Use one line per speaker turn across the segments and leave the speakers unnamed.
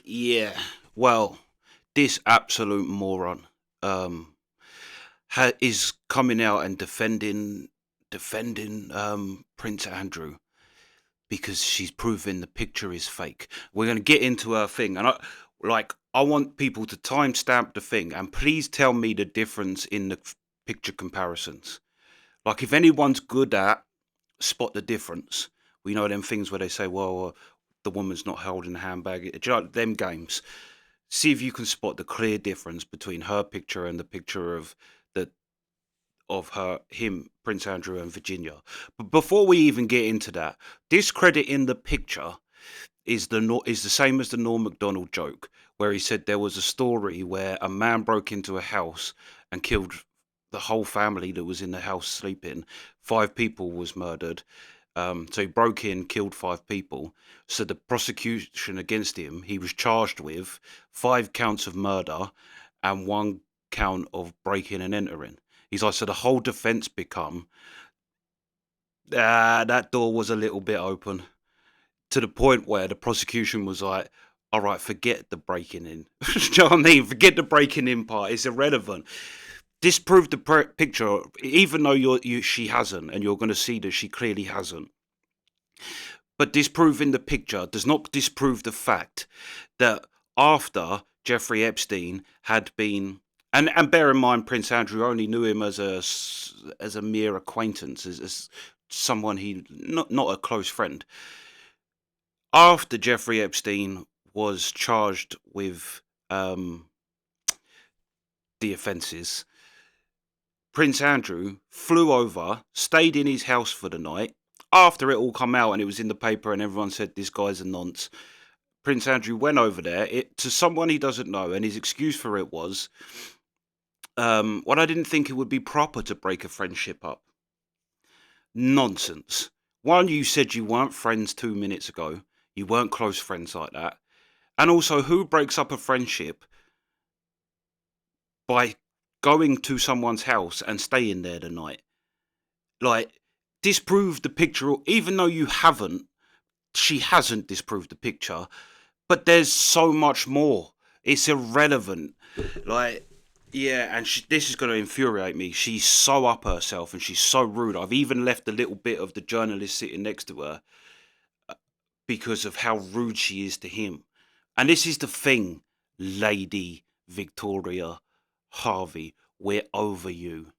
Yeah. Well, this absolute moron um is coming out and defending Prince Andrew because she's proving the picture is fake. We're going to get into her thing, and I want people to timestamp the thing, and please tell me the difference in the picture comparisons. Like, if anyone's good at spot the difference, we know them things where they say, well, the woman's not holding a handbag. Do you know, them games? See if you can spot the clear difference between her picture and the picture the him, Prince Andrew, and Virginia. But before we even get into that, discrediting the picture is the same as the Norm Macdonald joke, where he said there was a story where a man broke into a house and killed the whole family that was in the house sleeping. 5 people was murdered. So he broke in, killed 5 people. So the prosecution against him, he was charged with 5 counts of murder and 1 count of breaking and entering. He's like, so the whole defense become, that door was a little bit open, to the point where the prosecution was like, all right, forget the breaking in. Do you know what I mean? Forget the breaking in part. It's irrelevant. Disprove the picture, even though she hasn't, and you're going to see that she clearly hasn't. But disproving the picture does not disprove the fact that after Jeffrey Epstein had been, and bear in mind, Prince Andrew only knew him as a mere acquaintance, as someone he not a close friend. After Jeffrey Epstein was charged with the offences, Prince Andrew flew over, stayed in his house for the night. After it all come out and it was in the paper and everyone said this guy's a nonce, Prince Andrew went over there to someone he doesn't know, and his excuse for it was, well, I didn't think it would be proper to break a friendship up. Nonsense. One, you said you weren't friends 2 minutes ago. You weren't close friends like that. And also, who breaks up a friendship by going to someone's house and staying there the night? Like, disprove the picture, even though you haven't. She hasn't disproved the picture, but there's so much more. It's irrelevant. Like, yeah, and this is going to infuriate me. She's so up herself and she's so rude. I've even left a little bit of the journalist sitting next to her because of how rude she is to him. And this is the thing, Lady Victoria Harvey. We're over you.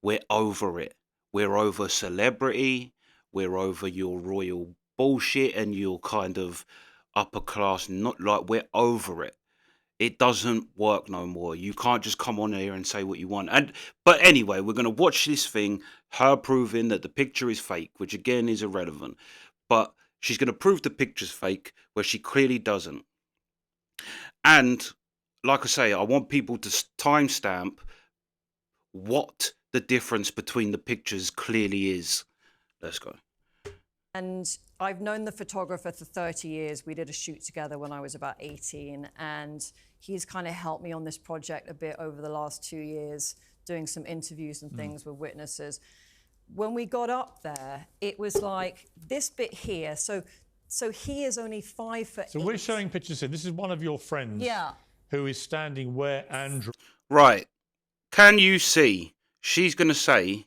We're over it. We're over celebrity. We're over your royal bullshit and your kind of upper class. Not like, we're over it. It doesn't work no more. You can't just come on here and say what you want. But anyway, we're going to watch this thing, her proving that the picture is fake, which again is irrelevant. But she's going to prove the picture's fake, where she clearly doesn't. And like I say, I want people to timestamp what the difference between the pictures clearly is. Let's go.
And I've known the photographer for 30 years. We did a shoot together when I was about 18, and he's kind of helped me on this project a bit over the last 2 years, doing some interviews and things with witnesses. When we got up there, it was like this bit here. So he is only 5'8".
So we're showing pictures here. This is one of your friends, who is standing where Andrew.
Right. Can you see? She's going to say,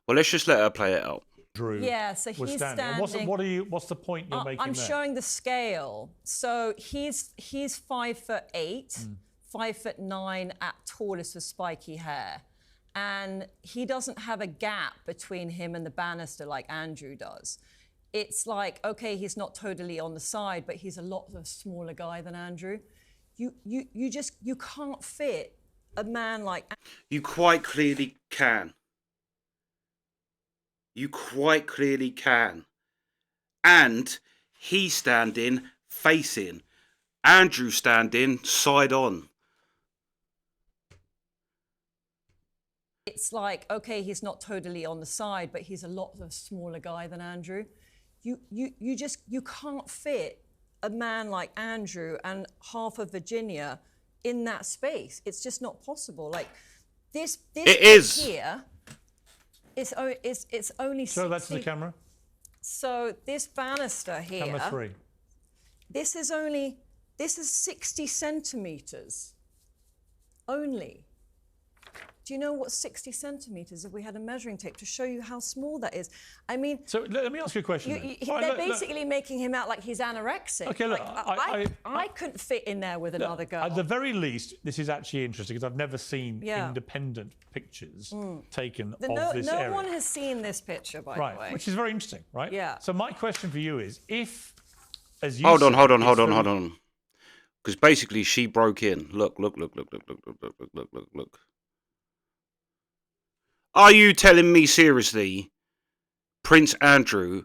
well, let's just let her play it out.
Yeah, so he's standing.
What's the point you're making
I'm
there?
showing the scale. So he's 5'8", 5'9" at tallest with spiky hair. And he doesn't have a gap between him and the banister like Andrew does. It's like, okay, he's not totally on the side, but he's a lot of a smaller guy than Andrew. You can't fit a man like...
You quite clearly can. You quite clearly can. And he's standing facing. Andrew standing side on.
It's like, okay, he's not totally on the side, but he's a lot of a smaller guy than Andrew. You can't fit a man like Andrew and half of Virginia in that space. It's just not possible. Like this
it is
here. It's only.
Show that to the camera.
So this banister here.
Camera 3.
This is only This is 60 centimeters only. Do you know what 60 centimeters if we had a measuring tape to show you how small that is? I mean...
So let me ask you a question.
They're basically making him out like he's anorexic.
Okay, look,
like, I couldn't fit in there with another girl.
At the very least, this is actually interesting because I've never seen independent pictures taken of this area.
No one has seen this picture, by the way.
Right, which is very interesting, right?
Yeah.
So my question for you is, if, as you
hold
said,
on. Because basically she broke in. Look. Are you telling me seriously Prince Andrew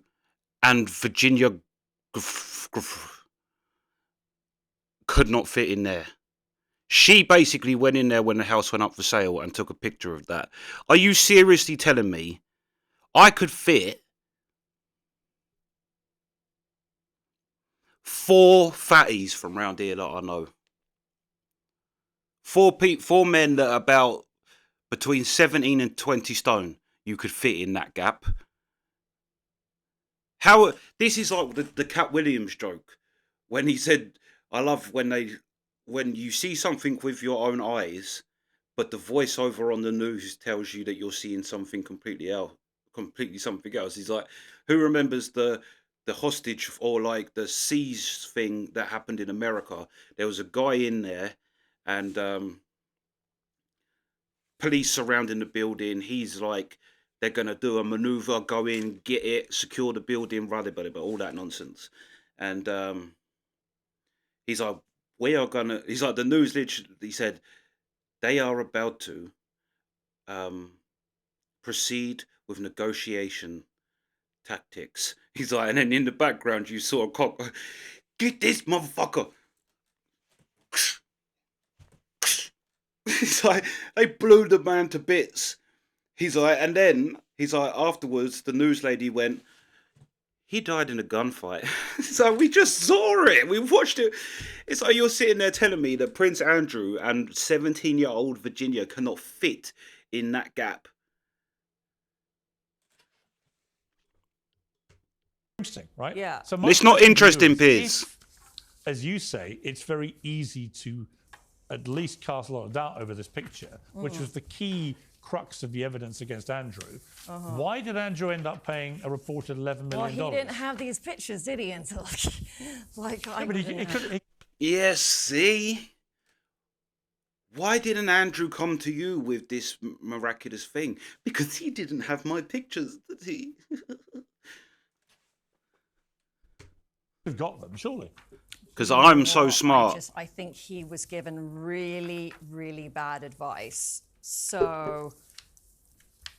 and Virginia could not fit in there? She basically went in there when the house went up for sale and took a picture of that. Are you seriously telling me I could fit 4 fatties from round here that I know? 4 men that are about between 17 and 20 stone, you could fit in that gap. How this is like the Cat Williams joke when he said, "I love when you see something with your own eyes, but the voiceover on the news tells you that you're seeing something completely something else." He's like, "Who remembers the hostage or like the seize thing that happened in America? There was a guy in there, and police surrounding the building. He's like, they're going to do a maneuver, go in, get it, secure the building, but all that nonsense." And he's like, he's like, the news literally, he said, they are about to proceed with negotiation tactics. He's like, and then in the background, you saw a cop, get this motherfucker. He's like, they blew the man to bits. He's like, and then he's like, afterwards, the news lady went, he died in a gunfight. So we just saw it. We watched it. It's like you're sitting there telling me that Prince Andrew and 17-year-old Virginia cannot fit in that gap.
Interesting, right?
Yeah.
So
it's not interesting, Piers.
As you say, it's very easy to at least cast a lot of doubt over this picture, which was the key crux of the evidence against Andrew. Why did Andrew end up paying a reported $11 million?
Well, he didn't have these pictures, did he? Until
Yes, see? Why didn't Andrew come to you with this miraculous thing? Because he didn't have my pictures, did he?
We've got them, surely.
Because I'm so smart.
I think he was given really, really bad advice. So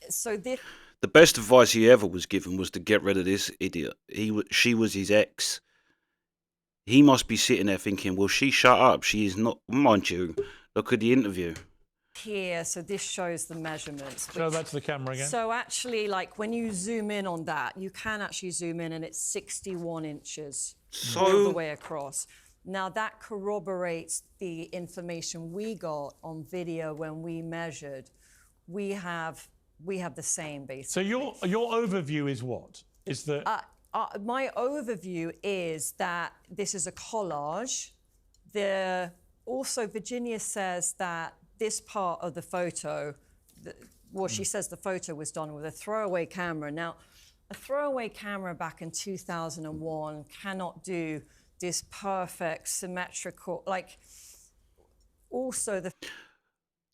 this...
The best advice he ever was given was to get rid of this idiot. She was his ex. He must be sitting there thinking, well, she shut up. She is not, mind you, look at the interview.
Here, so this shows the measurements.
Show that to the camera again.
So actually, like when you zoom in on that, you can actually zoom in and it's 61 inches all the way across. Now that corroborates the information we got on video when we measured. We have the same basically.
So your overview is what? Is that
my overview is that this is a collage. Also, Virginia says that this part of the photo, she says the photo was done with a throwaway camera. Now, a throwaway camera back in 2001 cannot do this perfect, symmetrical, like, also the...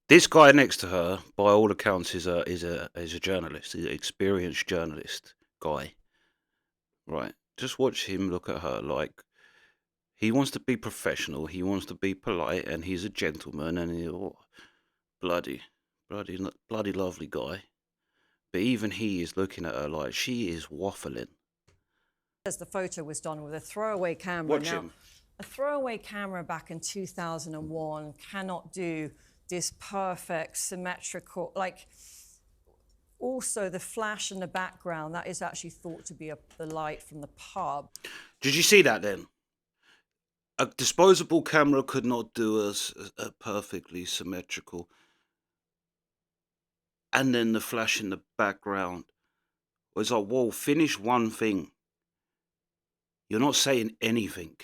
This guy next to her, by all accounts, is a journalist. He's an experienced journalist guy. Right. Just watch him look at her like he wants to be professional, he wants to be polite, and he's a gentleman, and he's bloody lovely guy. But even he is looking at her like she is waffling.
The photo was done with a throwaway camera.
Watch him.
A throwaway camera back in 2001 cannot do this perfect, symmetrical, like, also the flash in the background, that is actually thought to be the light from the pub.
Did you see that then? A disposable camera could not do a perfectly symmetrical. And then the flash in the background was like, whoa, finish one thing. You're not saying anything.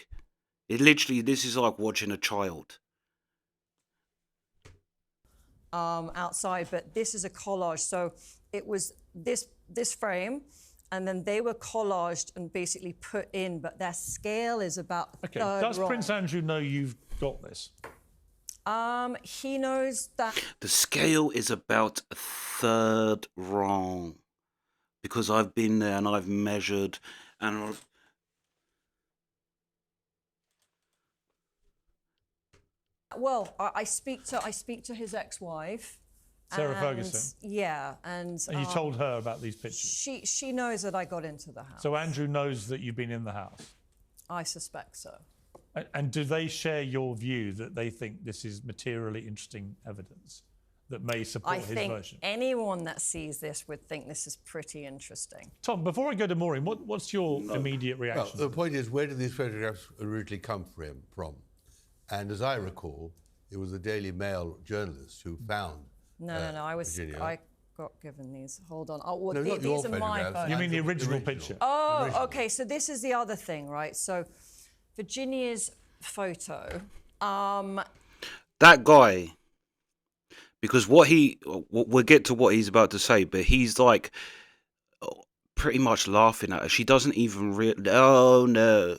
This is like watching a child.
Outside, but this is a collage. So it was this frame, and then they were collaged and basically put in, but their scale is about a
Okay.
third
Does
wrong.
Prince Andrew know you've got this?
He knows that.
The scale is about a third wrong, because I've been there and I've measured and
Well, I speak to his ex-wife.
Sarah
and,
Ferguson.
Yeah, and
And you told her about these pictures.
she knows that I got into the house.
So Andrew knows that you've been in the house.
I suspect so.
And do they share your view that they think this is materially interesting evidence that may support
I
his
think
version?
anyone that sees this would think this is pretty interesting.
Tom, before I go to Maureen, what's your immediate
Well,
reaction?
the point is, where did these photographs originally come from? And as I recall, it was the Daily Mail journalist who found
No.
Virginia.
I got given these. Hold on. Oh, well,
No, not your
these are my
photographs.
photos.
You mean the
The
original
original.
picture?
Oh, okay. So this is the other thing, right? So Virginia's photo.
that guy, because we'll get to what he's about to say, but he's like pretty much laughing at her. She doesn't even oh no.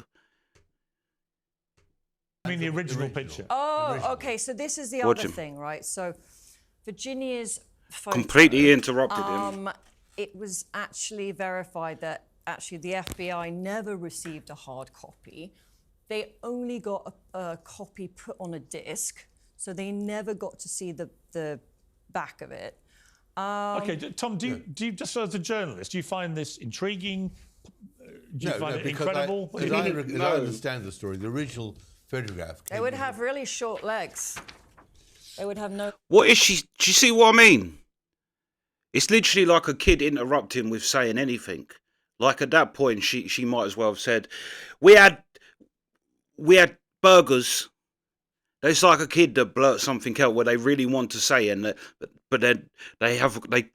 I mean the original picture.
Oh, okay. So this is the
Watch
other
him.
thing, right? So Virginia's photo.
Completely interrupted him.
It was actually verified that actually the FBI never received a hard copy. They only got a copy put on a disc, so they never got to see the back of it.
Okay, Tom, do you just as a journalist, do you find this intriguing? Do you find it
because
incredible?
as I understand the story, the original photograph.
They would have really short legs. They would have no.
What is she? Do you see what I mean? It's literally like a kid interrupting with saying anything. Like at that point, she might as well have said, "We had burgers." It's like a kid that blurts something out where they really want to say, but then they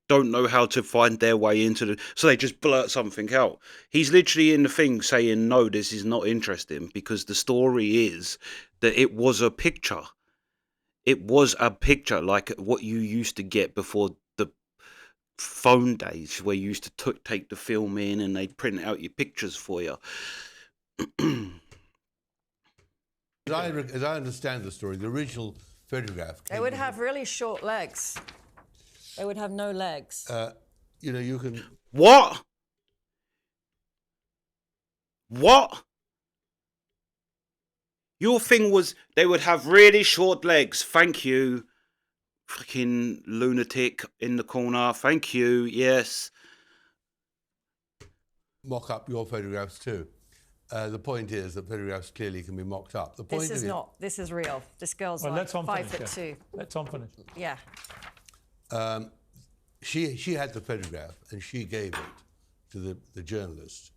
don't know how to find their way into so they just blurt something out. He's literally in the thing saying, "No, this is not interesting," because the story is that it was a picture. It was a picture like what you used to get before the phone days, where you used to take the film in and they'd print out your pictures for you.
As I understand the story, the original photograph.
They would have really short legs. They would have no legs.
You can.
What? Your thing was they would have really short legs. Thank you. Freaking lunatic in the corner. Thank you. Yes.
Mock up your photographs too. The point is that photographs clearly can be mocked up. The point
This is not. This is real. This girl's
Well,
like
let Tom
5'2".
finish. Let Tom finish.
Yeah.
She had the photograph and she gave it to the journalist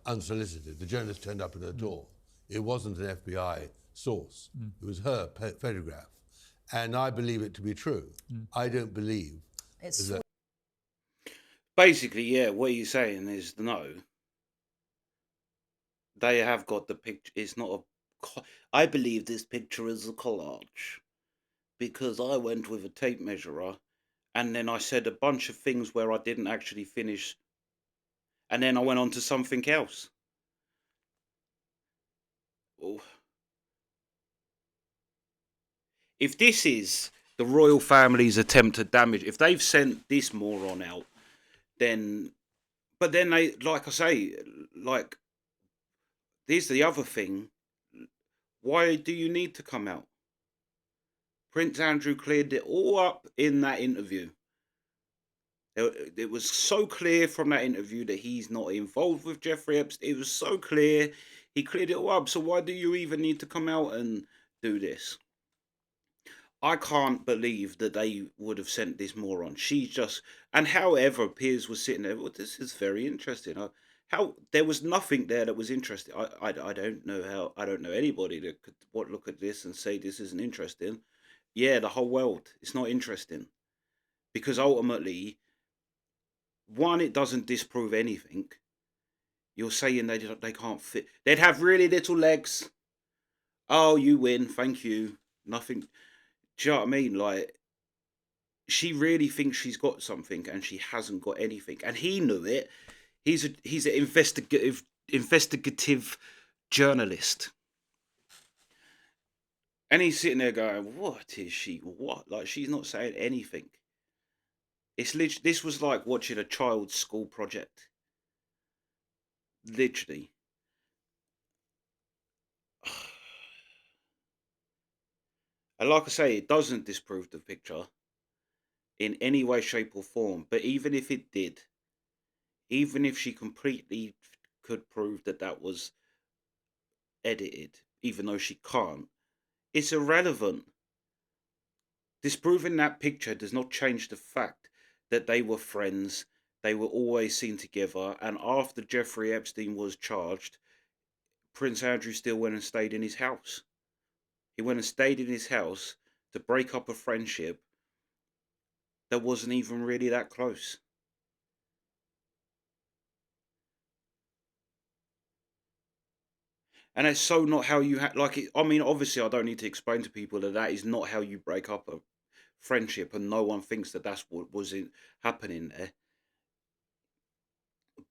unsolicited. The journalist turned up at her door. It wasn't an FBI source. It was her photograph. And I believe it to be true. I don't believe
It's
that.
Basically, yeah, what you're saying is no. They have got the picture. It's not a. I believe this picture is a collage because I went with a tape measurer and then I said a bunch of things where I didn't actually finish. And then I went on to something else. Oh. If this is the royal family's attempt to damage, if they've sent this moron out, then. But then they, like I say, like. Here's the other thing. Why do you need to come out? Prince Andrew cleared it all up in that interview. It was so clear from that interview that he's not involved with Jeffrey Epstein. It was so clear. He cleared it all up. So why do you even need to come out and do this? I can't believe that they would have sent this moron. She's just... And however Piers was sitting there, well, this is very interesting. How there was nothing there that was interesting. I don't know how. I don't know anybody that could look at this and say this isn't interesting. Yeah, the whole world. It's not interesting because ultimately, one, it doesn't disprove anything. You're saying they can't fit. They'd have really little legs. Oh, you win, thank you. Nothing. Do you know what I mean? Like, she really thinks she's got something, and she hasn't got anything. And he knew it. He's an investigative journalist. And he's sitting there going, "What is she? What? Like, she's not saying anything." It's literally, this was like watching a child's school project. Literally. And like I say, it doesn't disprove the picture in any way, shape, or form. But even if it did, even if she completely could prove that that was edited, even though she can't, it's irrelevant. Disproving that picture does not change the fact that they were friends, they were always seen together, and after Jeffrey Epstein was charged, Prince Andrew still went and stayed in his house. He went and stayed in his house to break up a friendship that wasn't even really that close. And that's so not how you like it. I mean, obviously, I don't need to explain to people that that is not how you break up a friendship, and no one thinks that that's what was happening there.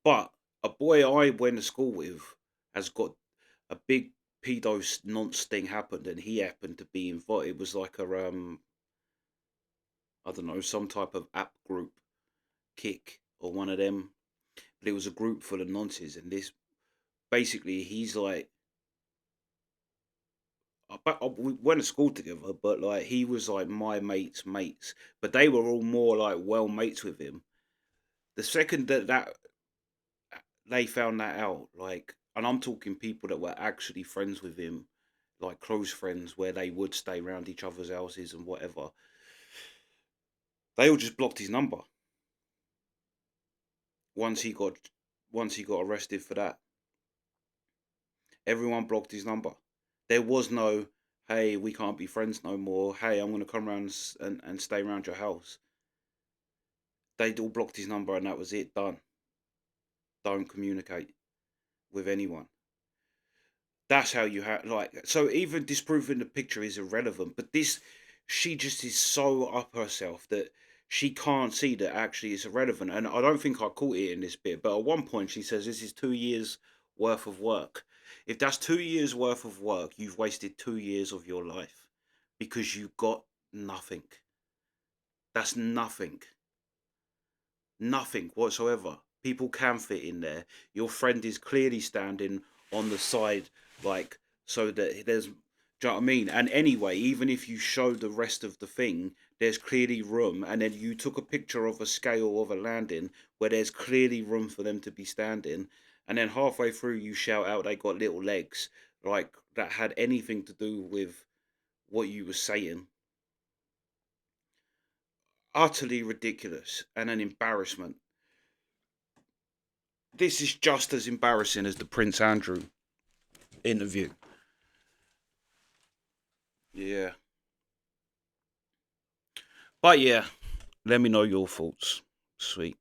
But a boy I went to school with has got a big pedo nonce thing happened, and he happened to be invited. It was like a I don't know, some type of app group, Kick or one of them, but it was a group full of nonces, and this basically he's like, we went to school together, but like he was like my mates, but they were all more like well mates with him. The second that they found that out, like, and I'm talking people that were actually friends with him, like close friends, where they would stay around each other's houses and whatever. They all just blocked his number once he got arrested for that. Everyone blocked his number. There was no, hey, we can't be friends no more. Hey, I'm gonna come around and stay around your house. They all blocked his number, and that was it. Done. Don't communicate with anyone. That's how you have, like, so even disproving the picture is irrelevant. But this, she just is so up herself that she can't see that actually it's irrelevant. And I don't think I caught it in this bit, but at one point she says this is 2 years worth of work. If that's 2 years worth of work, you've wasted 2 years of your life because you got nothing. That's nothing. Nothing whatsoever. People can fit in there. Your friend is clearly standing on the side, like, so that there's. Do you know what I mean? And anyway, even if you show the rest of the thing, there's clearly room. And then you took a picture of a scale of a landing where there's clearly room for them to be standing. And then halfway through, you shout out they got little legs, like that had anything to do with what you were saying. Utterly ridiculous and an embarrassment. This is just as embarrassing as the Prince Andrew interview. Yeah. But yeah, let me know your thoughts. Sweet.